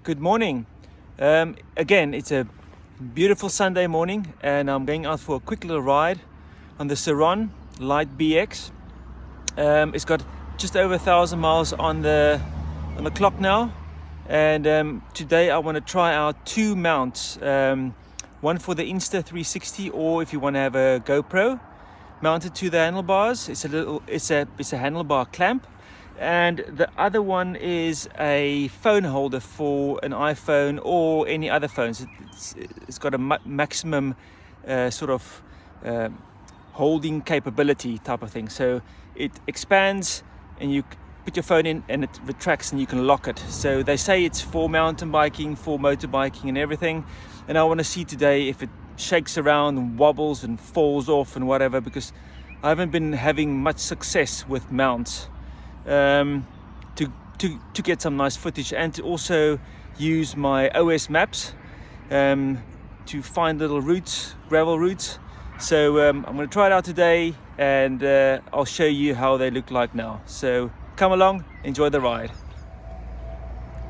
Good morning. Again, it's a beautiful Sunday morning and I'm going out for a quick little ride on the Sur Ron Light BX. It's got just over 1,000 miles on the clock now, and today I want to try out two mounts, one for the Insta 360, or if you want to have a GoPro mounted to the handlebars. It's a handlebar clamp, and the other one is a phone holder for an iPhone or any other phones. It's got a maximum holding capability type of thing. So it expands and you put your phone in and it retracts and you can lock it. So they say it's for mountain biking, for motorbiking and everything. And I want to see today if it shakes around and wobbles and falls off and whatever, because I haven't been having much success with mounts. To get some nice footage and to also use my OS maps to find little routes, gravel routes. So I'm going to try it out today, and I'll show you how they look like now. So come along, enjoy the ride.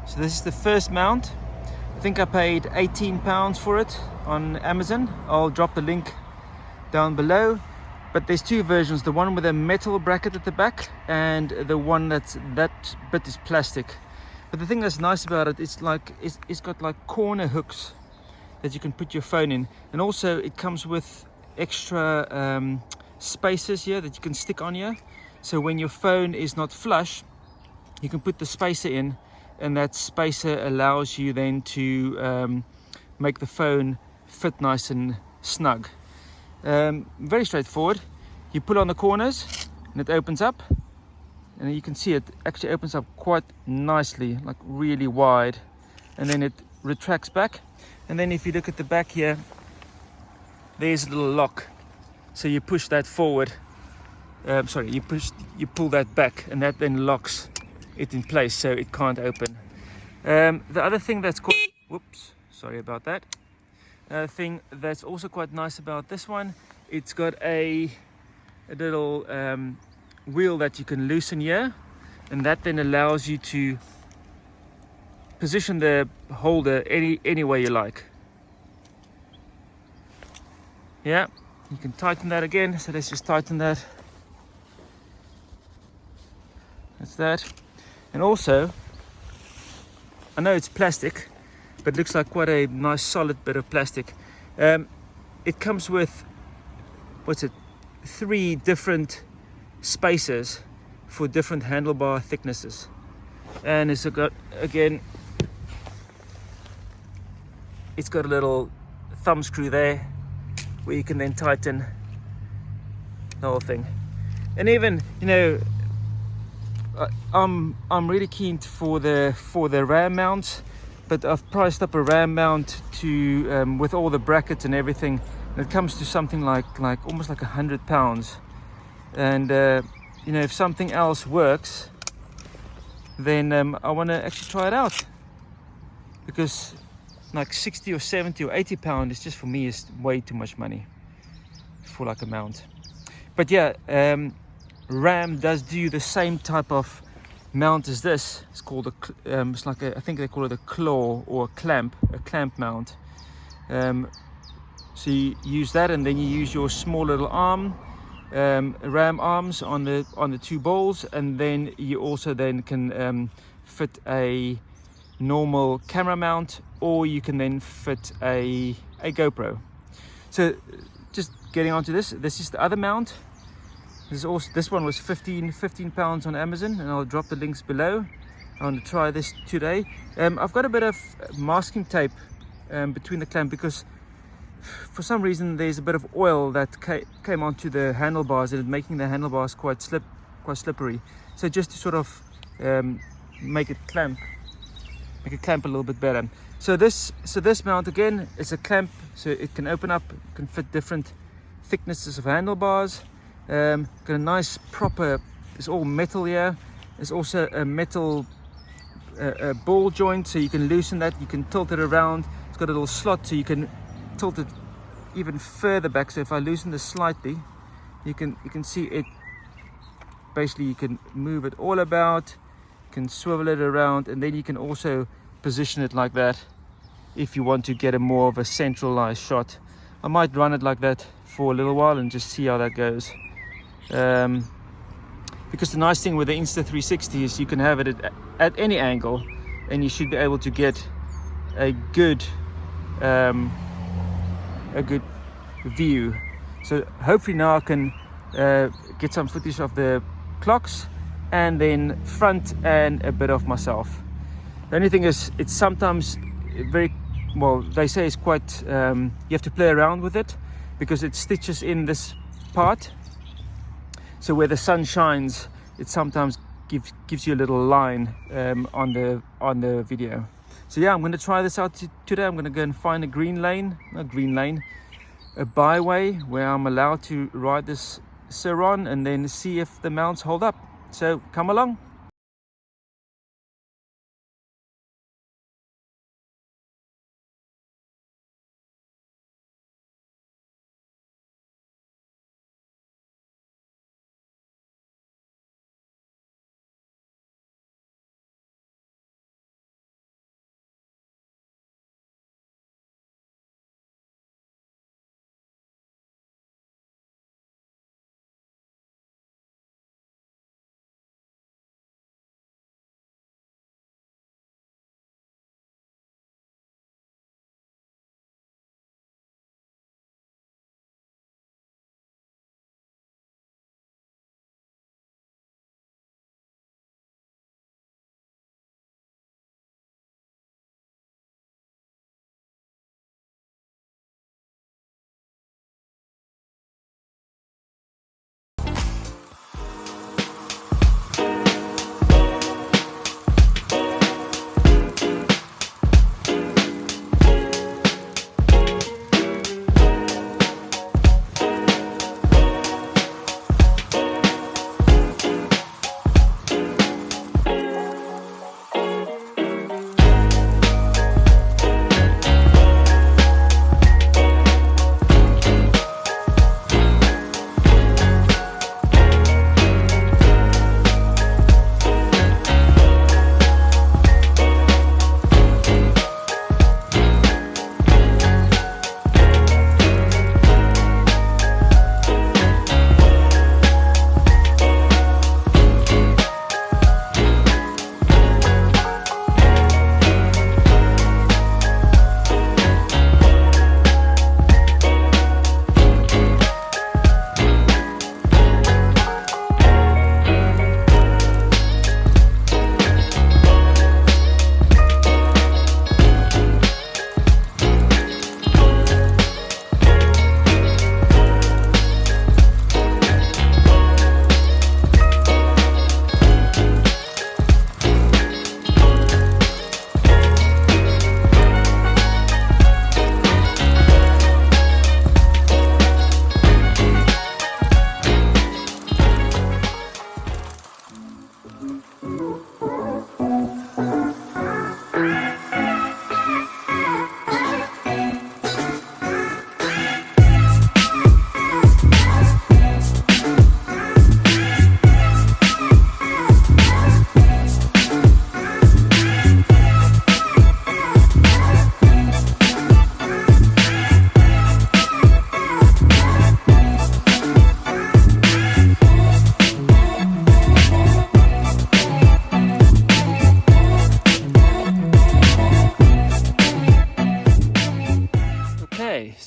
So this is the first mount. I think I paid £18 for it on Amazon. I'll drop the link down below. But there's two versions, the one with a metal bracket at the back and the one that bit is plastic. But the thing that's nice about it, it's got like corner hooks that you can put your phone in, and also it comes with extra spacers here that you can stick on here. So when your phone is not flush, you can put the spacer in, and that spacer allows you then to make the phone fit nice and snug. Very straightforward. You pull on the corners and it opens up, and you can see it actually opens up quite nicely, like really wide, and then it retracts back. And then if you look at the back here, there's a little lock, so you push that forward, you pull that back, and that then locks it in place so it can't open. The other thing that's quite, sorry about that. Thing that's also quite nice about this one, it's got a little wheel that you can loosen here, and that then allows you to position the holder any way you like. Yeah, you can tighten that again, so let's just tighten that. That's that. And also, I know it's plastic, but looks like quite a nice solid bit of plastic. It comes with 3 different spacers for different handlebar thicknesses, and it's got a little thumb screw there where you can then tighten the whole thing. And even, I'm really keen for the RAM mounts, but I've priced up a RAM mount to with all the brackets and everything, and it comes to something like almost like £100. And if something else works, then I want to actually try it out, because like 60 or 70 or 80 pound is just, for me, is way too much money for like a mount. But yeah, RAM does do the same type of mount as this. It's called I think they call it a claw or a clamp mount. So you use that, and then you use your small little arm, RAM arms on the 2 balls, and then you also then can fit a normal camera mount, or you can then fit a GoPro. So just getting onto this is the other mount. This one was £15 on Amazon, and I'll drop the links below. I want to try this today. I've got a bit of masking tape between the clamp, because for some reason there's a bit of oil that came onto the handlebars, and it's making the handlebars quite slippery. So just to sort of make it clamp a little bit better. So this mount again is a clamp, so it can open up, it can fit different thicknesses of handlebars. Got a nice proper, it's all metal here. There's also a metal ball joint, so you can loosen that, you can tilt it around. It's got a little slot, so you can tilt it even further back. So if I loosen this slightly, you can see it. Basically, you can move it all about, you can swivel it around, and then you can also position it like that if you want to get a more of a centralized shot. I might run it like that for a little while and just see how that goes. Because the nice thing with the Insta 360 is you can have it at any angle, and you should be able to get a good view. So hopefully now I can get some footage of the clocks, and then front and a bit of myself. The only thing is, it's sometimes very well, they say it's quite you have to play around with it, because it stitches in this part, so where the sun shines, it sometimes gives you a little line on the video. So yeah, I'm going to try this out today. I'm going to go and find a a byway where I'm allowed to ride this Sur Ron, and then see if the mounts hold up. So come along.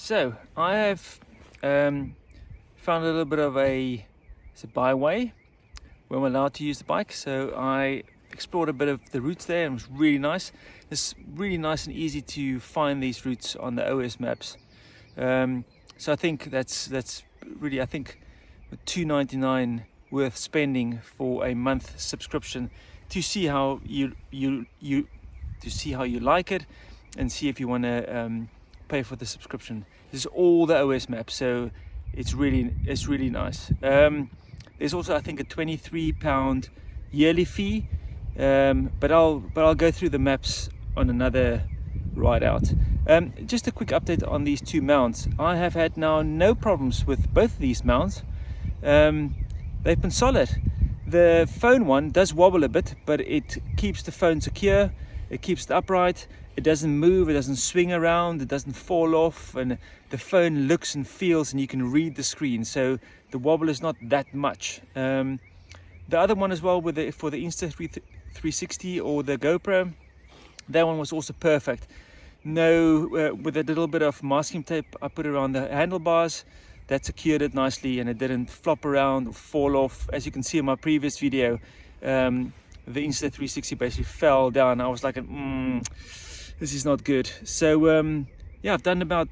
So I have found a little bit of a byway where I'm allowed to use the bike. So I explored a bit of the routes there, and it was really nice. It's really nice and easy to find these routes on the OS maps. So I think that's really, I think $2.99 worth spending for a month subscription to see how you like it, and see if you want to pay for the subscription. This is all the OS maps, so it's really nice. There's also, I think, a £23 yearly fee, but I'll go through the maps on another ride out. Just a quick update on these two mounts. I have had now no problems with both of these mounts. They've been solid. The phone one does wobble a bit, but it keeps the phone secure. it keeps it upright, it doesn't move, it doesn't swing around, it doesn't fall off, and the phone looks and feels and you can read the screen, so the wobble is not that much. The other one as well for the Insta 360 or the GoPro, that one was also perfect. No, with a little bit of masking tape I put around the handlebars, that secured it nicely and it didn't flop around or fall off. As you can see in my previous video, the Insta 360 basically fell down. I was like, this is not good. So yeah, I've done about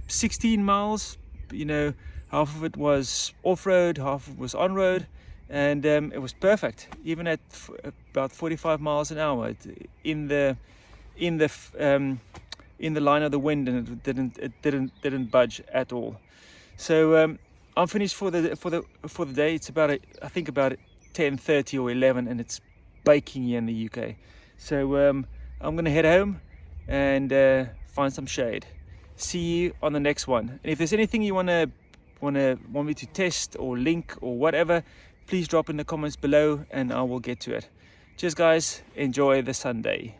16 miles, you know, half of it was off-road, half of it was on-road, and it was perfect, even at about 45 miles an hour in the line of the wind, and it didn't budge at all. So I'm finished for the day. It's about I think about 10:30 or 11, and it's baking here in the UK. So I'm gonna head home and find some shade. See you on the next one. And if there's anything you want me to test or link or whatever, please drop in the comments below and I will get to it. Cheers guys, enjoy the Sunday.